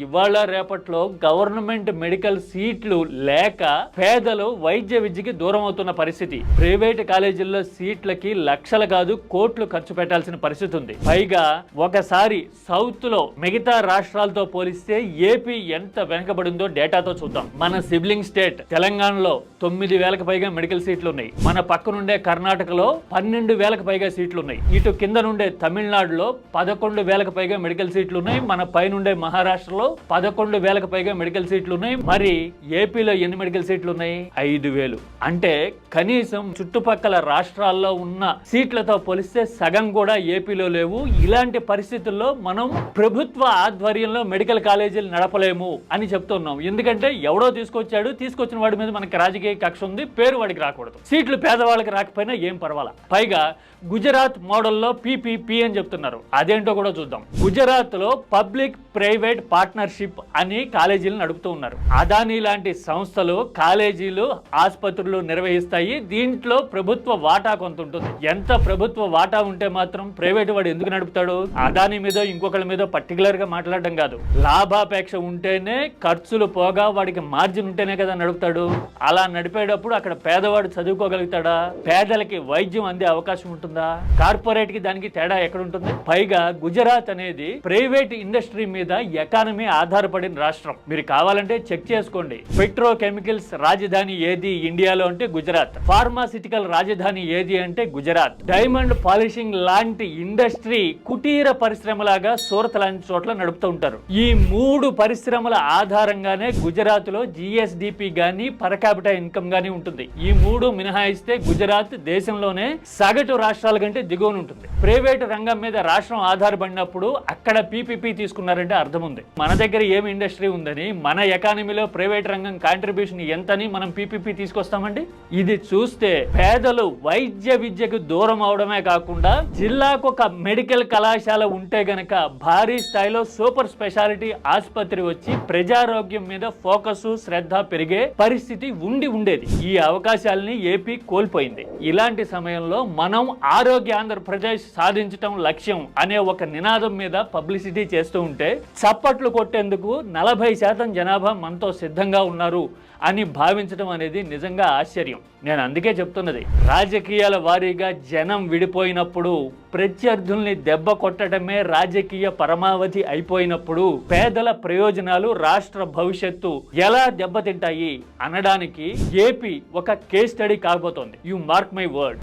ఇవాళ రేపట్లో government medical సీట్లు లేక పేదలు వైద్య విద్యకి దూరం అవుతున్న పరిస్థితి. ప్రైవేట్ కాలేజీల్లో సీట్లకి లక్షలు కాదు కోట్లు ఖర్చు పెట్టాల్సిన పరిస్థితి ఉంది. పైగా ఒకసారి సౌత్ లో మిగతా రాష్ట్రాలతో పోలిస్తే ఏపీ ఎంత వెనకబడిందో డేటాతో చూద్దాం. మన సిబ్లింగ్ స్టేట్ తెలంగాణలో 9,000కు పైగా మెడికల్ సీట్లు ఉన్నాయి. మన పక్కనుండే కర్ణాటకలో 12,000కు పైగా సీట్లు ఉన్నాయి. ఇటు కింద నుండే తమిళనాడులో 11,000కు పైగా మెడికల్ సీట్లు ఉన్నాయి. మన పైనుండే మహారాష్ట్రలో 11,000కు పైగా మెడికల్ సీట్లు ఉన్నాయి. మరి ఏపీలో ఎన్ని మెడికల్ సీట్లు ఉన్నాయి? 5,000. అంటే కనీసం చుట్టుపక్కల రాష్ట్రాల్లో ఉన్న సీట్లతో పోలిస్తే సగం కూడా ఏపీలో లేవు. ఇలాంటి పరిస్థితుల్లో మనం ప్రభుత్వ ఆధ్వర్యంలో మెడికల్ కాలేజీలు నడపలేము అని చెప్తున్నాం. ఎందుకంటే ఎవడో తీసుకొచ్చిన వాడి మీద మనకి రాజకీయ కక్ష ఉంది, పేరు వాడికి రాకూడదు. సీట్లు పేదవాళ్ళకి రాకపోయినా ఏం పర్వాలా. పైగా గుజరాత్ మోడల్లో పీపీపీ అని చెప్తున్నారు. అదేంటో కూడా చూద్దాం. గుజరాత్ లో పబ్లిక్ ప్రైవేట్ పార్ట్నర్షిప్ అని కాలేజీలు నడుపుతూ ఉన్నారు. అదానీ లాంటి సంస్థలు కాలేజీలు ఆసుపత్రులు నిర్వహిస్తాయి. దీంట్లో ప్రభుత్వ వాటా కొంత ఉంటుంది. ఎంత ప్రభుత్వ వాటా ఉంటే మాత్రం ప్రైవేట్ వాడు ఎందుకు నడుపుతాడు? అదానీ మీద ఇంకొకళ్ళ మీద పర్టికులర్ గా మాట్లాడడం కాదు. లాభాపేక్ష ఉంటేనే, ఖర్చులు పోగా వాడికి మార్జిన్ ఉంటేనే కదా నడుపుతాడు. అలా నడిపేటప్పుడు అక్కడ పేదవాడు చదువుకోగలుగుతాడా? పేదలకి వైద్యం అందే అవకాశం ఉంటుందా? కార్పొరేట్ కి దానికి తేడా ఎక్కడ ఉంటుంది? పైగా గుజరాత్ అనేది ప్రైవేట్ ఇండస్ట్రీ మీద ఎకానమీ ఆధారపడిన రాష్ట్రం. మీరు కావాలంటే చెక్ చేసుకోండి. పెట్రోకెమికల్స్ రాజధాని ఏది ఇండియాలో అంటే గుజరాత్. ఫార్మాసిటికల్ రాజధాని ఏది అంటే గుజరాత్. డైమండ్ పాలిషింగ్ లాంటి ఇండస్ట్రీ కుటీర పరిశ్రమలాగా సూరత్ లాంటి చోట్ల నడుపుతూ ఉంటారు. ఈ 3 పరిశ్రమల ఆధారంగానే గుజరాత్ లో జిఎస్డిపి గానీ పర్ క్యాపిటల్ ఇన్కమ్ గానీ ఉంటుంది. ఈ 3 మినహాయిస్తే గుజరాత్ దేశంలోనే సగటు రాష్ట్రాల కంటే దిగువన ఉంటుంది. ప్రైవేట్ రంగం మీద రాష్ట్రం ఆధారపడినప్పుడు అక్కడ పీపీపీ తీసుకున్నారంటే అర్థం ఉంది. మన దగ్గర ఏమి ఇండస్ట్రీ ఉందని, మన ఎకానమీలో ప్రైవేట్ రంగం కాంట్రిబ్యూషన్ ఎంతని మనం పీపీపీ తీసుకొస్తామండి? ఇది చూస్తే పేదలు వైద్య విద్యకు దూరం అవడమే కాకుండా జిల్లాకు ఒక మెడికల్ కళాశాల ఉంటే గనక భారీ స్థాయిలో సూపర్ స్పెషాలిటీ ఆసుపత్రి వచ్చి ప్రజారోగ్యం మీద ఫోకస్ శ్రద్ధ పెరిగే పరిస్థితి ఉండేది. ఈ అవకాశాలని ఏపీ కోల్పోయింది. ఇలాంటి సమయంలో మనం ఆరోగ్య ఆంధ్రప్రదేశ్ సాధించటం లక్ష్యం అనే ఒక నినాదం మీద పబ్లిసిటీ చేస్తూ ఉంటే చప్పట్లు కొట్టేందుకు 40% జనాభా మనతో సిద్ధంగా ఉన్నారు అని భావించడం అనేది నిజంగా ఆశ్చర్యం. నేను అందుకే చెప్తున్నది, రాజకీయాల వారీగా జనం విడిపోయినప్పుడు, ప్రత్యర్థుల్ని దెబ్బ కొట్టడమే రాజకీయ పరమావధి అయిపోయినప్పుడు పేదల ప్రయోజనాలు, రాష్ట్ర భవిష్యత్తు ఎలా దెబ్బతింటాయి అనడానికి ఏపీ ఒక కేస్ స్టడీ కాబోతోంది. You mark my word.